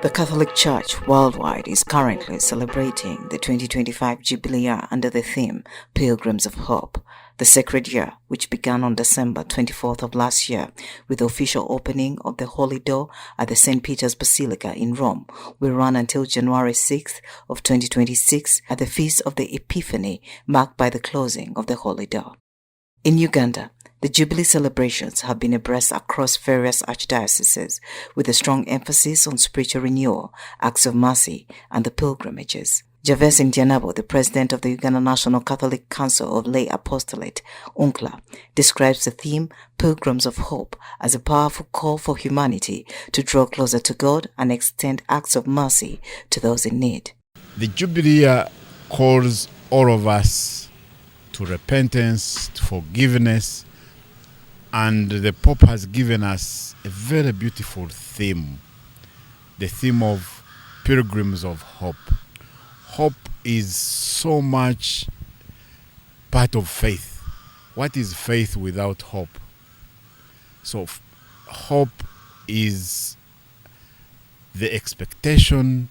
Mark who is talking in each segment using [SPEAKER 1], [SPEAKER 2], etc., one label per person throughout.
[SPEAKER 1] The Catholic Church worldwide is currently celebrating the 2025 Jubilee Year under the theme Pilgrims of Hope. The sacred year, which began on December 24th of last year with the official opening of the Holy Door at the St. Peter's Basilica in Rome, will run until January 6th of 2026 at the Feast of the Epiphany, marked by the closing of the Holy Door. In Uganda, the Jubilee celebrations have been abreast across various archdioceses, with a strong emphasis on spiritual renewal, acts of mercy, and the pilgrimages. Gervais Ndianabo, the president of the Uganda National Catholic Council of Lay Apostolate, UNCCLA, describes the theme Pilgrims of Hope as a powerful call for humanity to draw closer to God and extend acts of mercy to those in need.
[SPEAKER 2] The Jubilee Year calls all of us to repentance, to forgiveness, and the Pope has given us a very beautiful theme, the theme of Pilgrims of Hope. Hope is so much part of faith. What is faith without hope? So hope is the expectation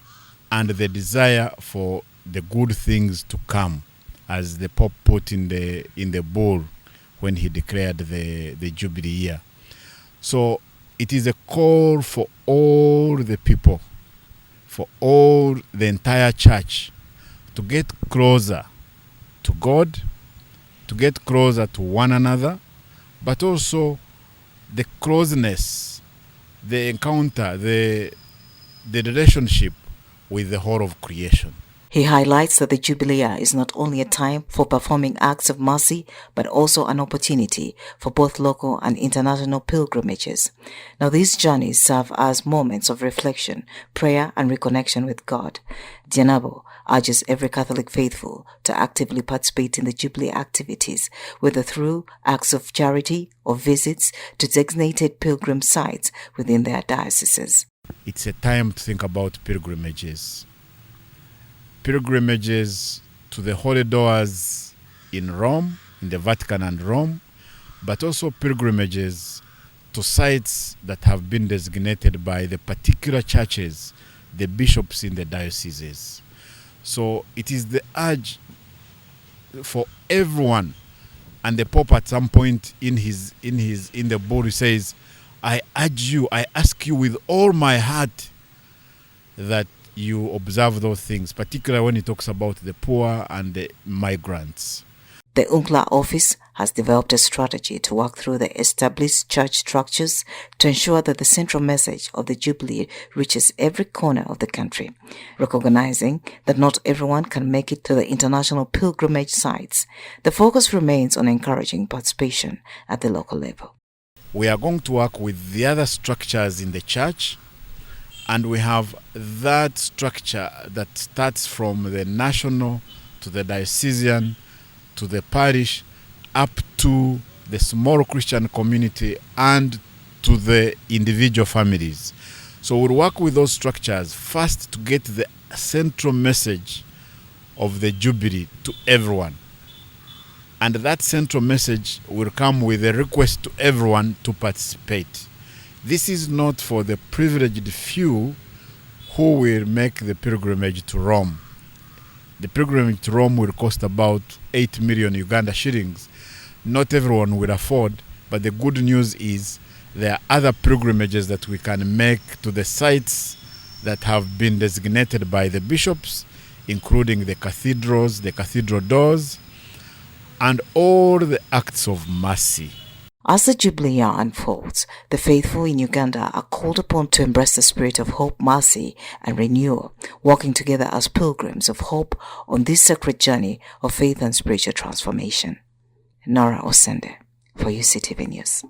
[SPEAKER 2] and the desire for the good things to come, as the Pope put in the bull when he declared the Jubilee Year. So it is a call for all the people, for all the entire church, to get closer to God, to get closer to one another, but also the closeness, the encounter, the relationship with the whole of creation.
[SPEAKER 1] He highlights that the Jubilee Year is not only a time for performing acts of mercy, but also an opportunity for both local and international pilgrimages. Now, these journeys serve as moments of reflection, prayer, and reconnection with God. Ndianabo urges every Catholic faithful to actively participate in the Jubilee activities, whether through acts of charity or visits to designated pilgrim sites within their dioceses.
[SPEAKER 2] It's a time to think about pilgrimages. Pilgrimages to the holy doors in Rome, in the Vatican and Rome, but also pilgrimages to sites that have been designated by the particular churches, the bishops in the dioceses. So it is the urge for everyone, and the Pope at some point in the bull says, I urge you, I ask you with all my heart that you observe those things, particularly when he talks about the poor and the migrants.
[SPEAKER 1] The UNCCLA office has developed a strategy to work through the established church structures to ensure that the central message of the Jubilee reaches every corner of the country, recognizing that not everyone can make it to the international pilgrimage sites. The focus remains on encouraging participation at the local level.
[SPEAKER 2] We are going to work with the other structures in the church, and we have that structure that starts from the national to the diocesan to the parish up to the small Christian community and to the individual families. So we'll work with those structures first to get the central message of the Jubilee to everyone. And that central message will come with a request to everyone to participate. This is not for the privileged few who will make the pilgrimage to Rome. The pilgrimage to Rome will cost about 8 million Uganda shillings. Not everyone will afford, but the good news is there are other pilgrimages that we can make to the sites that have been designated by the bishops, including the cathedrals, the cathedral doors, and all the acts of mercy.
[SPEAKER 1] As the Jubilee Year unfolds, the faithful in Uganda are called upon to embrace the spirit of hope, mercy, and renewal, walking together as pilgrims of hope on this sacred journey of faith and spiritual transformation. Nora Osende, for UCTV News.